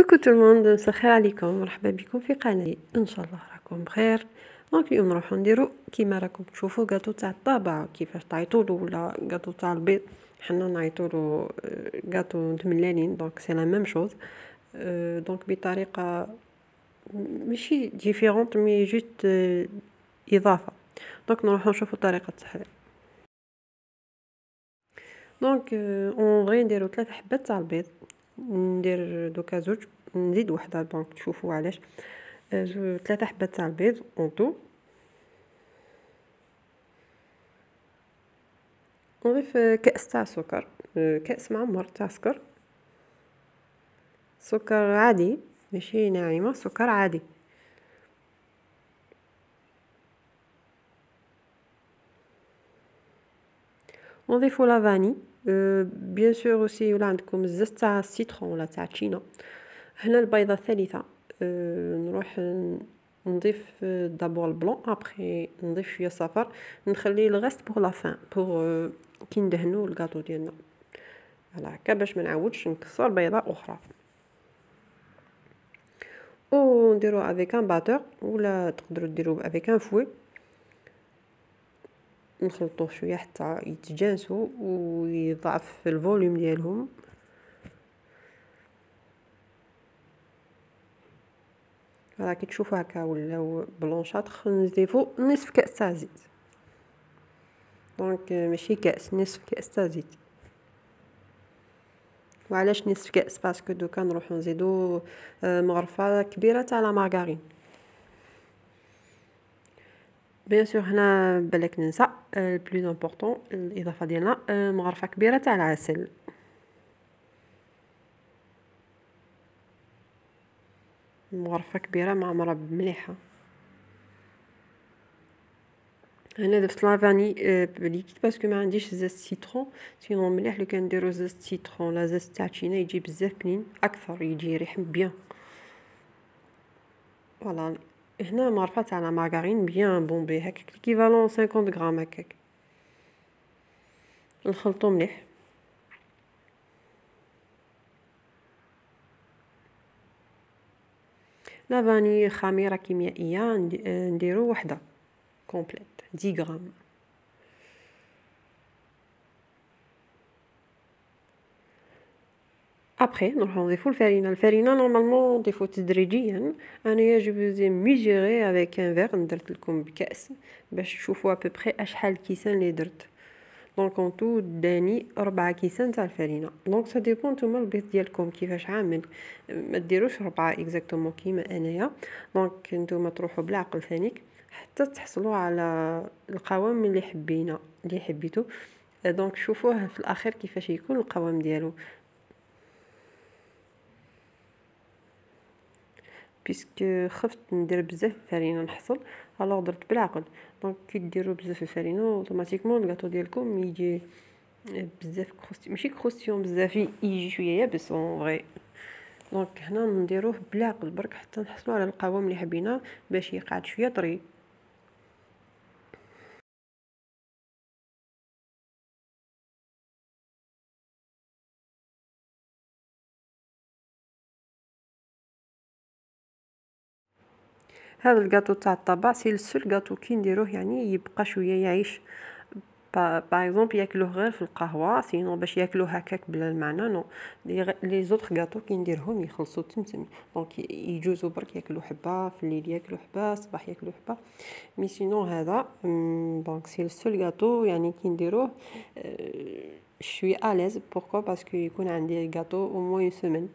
كوكو تو الموند، مساء الخير عليكم، مرحبا بكم في قناتي. ان شاء الله راكم بخير. دونك اليوم نروحو نديرو كيما راكم تشوفوا غاتو تاع الطابع كيفاش تعيطولو، ولا غاتو تاع البيض حنا نعيطولو غاتو دملانين. دونك سي لا ميم شوز، دونك بطريقه ماشي ديفيرونت مي جوست اضافه. دونك نروحو نشوفو طريقه التحضير. دونك اون غي نديرو 3 حبات تاع البيض، ندير دوكا زوج، نزيد وحده دونك تشوفوا علاش. 3 حبات تاع البيض اون تو. نضيف كأس تاع سكر، كأس معمر تاع سكر عادي ماشي ناعمه، سكر عادي. نضيفو لافاني، بيان سور اوسي ولا عندكم الزيت تاع السيترون ولا تاع التشينا. هنا البيضه الثالثه، نروح نضيف دابور البلون، ابري نضيف شويه صفر، نخلي الغست بور لا فان بور كي ندهنو الكاطو ديالنا. فوالا هكا باش ما نعاودش نكسر بيضه اخرى. و نديرو افيك ان باتور ولا تقدروا ديروا افيك ان فوي، نخلطوه شويه حتى يتجانسوا ويضعف الفوليوم ديالهم. فوالا كي تشوفوا هكا ولاو بلونشاتر، نضيفو نصف كاس تاع زيت. دونك ماشي كاس، نصف كاس تاع زيت. وعلاش نصف كاس؟ باسكو دوكا نروحو نزيدو مغرفه كبيره تاع لا مارغارين. بيان سور هنا بالك ننسى البلوز امبورطون الاضافه ديالنا، مغرفه كبيره تاع العسل. مغرفه كبيره معمره بمليحه. هنا درت لافاني بليكيد باسكو ما عنديش زيت سيترون، سينون مليح لو كان نديرو زيت سيترون لا زيت تاع تشينا يجي بزاف بنين اكثر، يجي ريح بيان. فوالا هنا مغرفه تاع لا مارغرين بيان بومبي هكاك كيفالون 50 غرام هكاك. نخلطو مليح. لافاني خميره كيميائيه نديرو وحده كومبليت 10 غرام. ابري نروحو نضيفو الفرينه نورمالمون نضيفو تدريجيا. انايا جو فوزي ميزوري افيك ان فيغ، درت لكم بكاس باش تشوفوا ابوبري اشحال كيسان اللي درت. دونك اون تو داني 4 كيسان تاع الفرينه. دونك سا ديبون نتوما البيض ديالكم كيفاش عامل، ما ديروش 4 اكزاكتومون كيما انايا. دونك نتوما تروحوا بالعقل ثانيك حتى تحصلوا على القوام اللي حبيتو. دونك شوفوه في الاخير كيفاش يكون القوام ديالو. بيسكو خفت ندير بزاف الفرينه نحصل، الوغ درت بالعقل. دونك كي ديروا بزاف الفرينه اوتوماتيكمون الكاطو ديالكم يجي بزاف ماشي كروستيون بزاف، يجي شويه يابس اون فري. دونك هنا نديروه بالعقل برك حتى نحصلوا على القوام اللي حبينا باش يقعد شويه طري. هذا الكاطو تاع الطبع سي السول كاطو كي نديروه يعني يبقى شويه يعيش. باغ اكزومبل ياكلوه غير في القهوه، سينو باش ياكلوه هكاك بلا المعنى نو. لي زوطخ غاطو كي نديرهم يخلصوا تمتم، دونك يجوزوا برك ياكلوا حبه في الليل، ياكلوا حبه الصباح، ياكلوا حبه. مي سينو هذا دونك سي السول غاطو يعني كي نديروه شويه اليز. بوركو؟ باسكو يكون عندي غاطو او موين سيمين.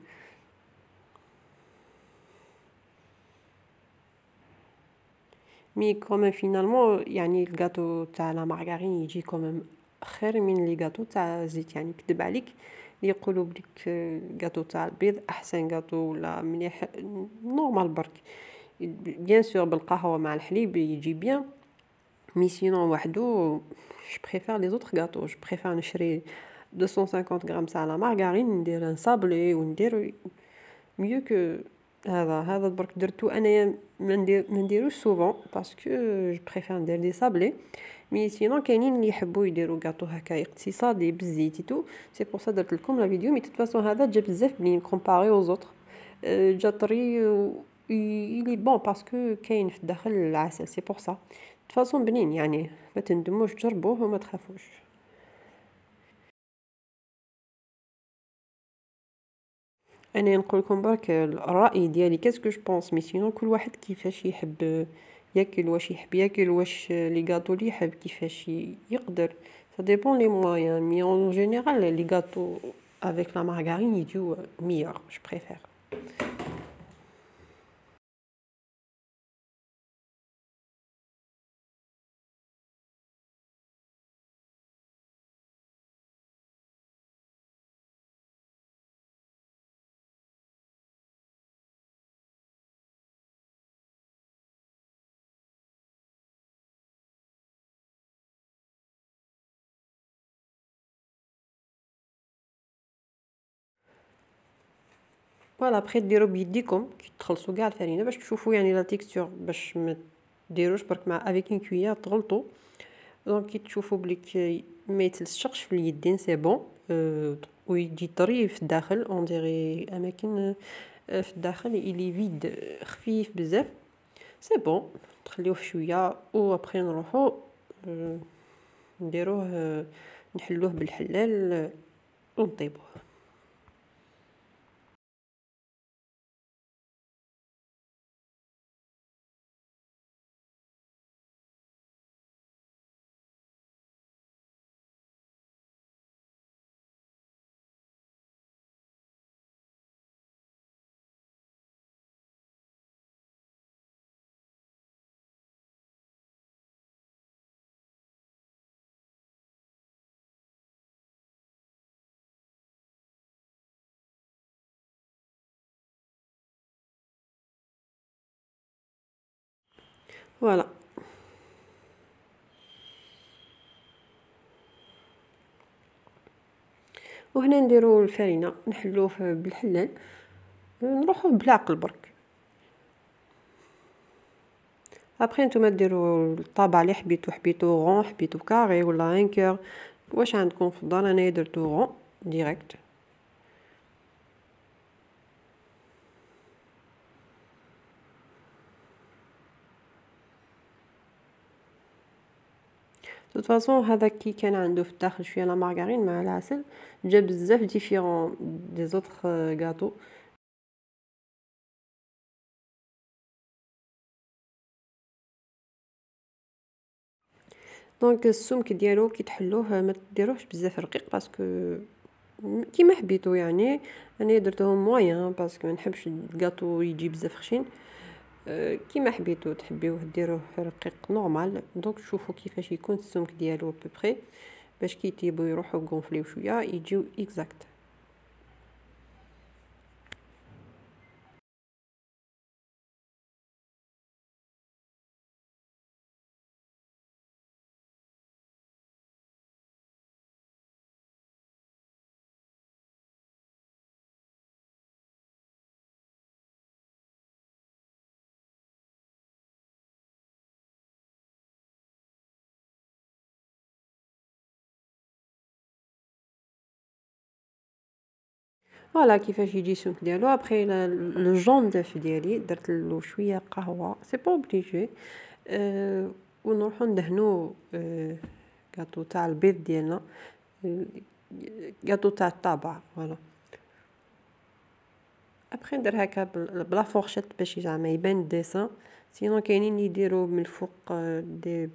مي كومام فينالمون يعني الكاطو تاع لا مارغرين يجي كومام خير من لي كاطو تاع الزيت. يعني كذب عليك اللي يقولوا بليك الكاطو تاع البيض احسن كاطو ولا مليح نورمال برك. بيان سور بالقهوه مع الحليب يجي بيان، مي سينون وحدو جو بريفير لي زوطخ غاتو. جو بريفير نشري 250 غرام تاع لا مارغرين ندير نصابلي وندير ميو كو هذا برك درتو انايا ما نديروش سوفون باسكو جو بريفير ندير دي صابلي. مي سينون كاينين اللي يحبوا يديروا غاطو هكا اقتصادي بالزيت تو، سي بور سا درت لكم لا فيديو. مي توت فاصون هذا جا بزاف بنين كومباري او زوتر. جا طري il est bon باسكو كاين في الداخل العسل سي بور سا فاصون بنين يعني ما تندموش جربوه وما تخافوش. انا نقول لكم برك الراي ديالي كاسكو جو بونس مي سينو كل واحد كيفاش يحب ياكل، واش يحب ياكل، واش لي غاتو اللي يحب كيفاش يقدر ça dépend les moyens mais en général les gâteaux avec la margarine يجيو meilleur je préfère. فوالا ابخي ديرو بيديكم كي تخلصوا كاع الفرينه باش تشوفوا يعني لا تيكستور باش ما ديروش برك مع افيك اون كويير تغلطوا. دونك كي تشوفوا بلي ما يتلصقش في اليدين سي بون ويجي طري في الداخل اون ديري اماكن في الداخل الي فيد خفيف بزاف سي بون تخليوه شويه و ابخي نروحوا نديروه نحلوه بالحلال ونطيبوه. فوالا وهنا نديرو الفرينه نحلوه بالحلال نروحو بالعقل برك. ابخي نتوما ديروا الطابع اللي حبيتو غون حبيتو كاري ولا ان كور واش عندكم في الدار. انايا درتو غون ديريكت. de toute façon هذا كي كان عنده في الداخل شويه لا مارغرين مع العسل جا بزاف ديفيرون دي زوتر غاتو. دونك السمك ديالو كي تحلوه ما ديروهش بزاف رقيق باسكو كيما حبيتو يعني. انا درتهم موين باسكو ما نحبش الغاتو يجي بزاف خشين. كيما حبيتو تحبيوه ديروه رقيق نورمال. دونك شوفوا كيفاش يكون السمك ديالو ببري باش كي يطيبوا يروحوا غونفليو شويه يجيو اكزاكت. فوالا كيفاش يجي السمك ديالو. ابخي لو جون داف ديالي درت له شويه قهوه سي با اوبليجي ونروحو ندهنو غاتو تاع البيض ديالنا غاتو تاع الطابع فوالا. ابخي ندير هكا بلا فورشيت باش زعما يبان الديسان. سينو كاينين يديروا من الفوق دي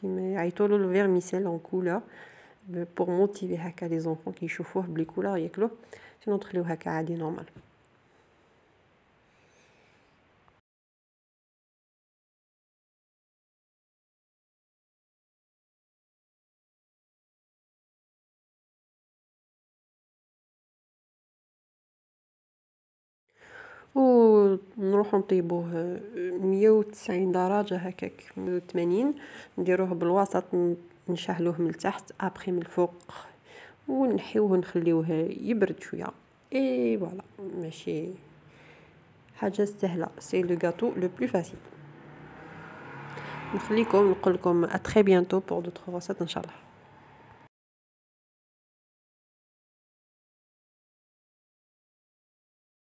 كيما يعيطولو الفيرميسيل اون كولور بور موتيفي هكا لي زونفون كي يشوفوه بلي كولور ياكلوه. سينو تخليوه هكا عادي نورمال. ونروحو نطيبوه 190 درجة هكاك 180 نديروه بالوسط نشعلوه من التحت ابخي من الفوق ونحيوه ونخليوه يبرد شويه. اي فوالا ماشي حاجه سهله سي لو غاتو لو بلو فاسيل. نخليكم نقول لكم ا تري بيانتو بور دوطخ ريسيت ان شاء الله.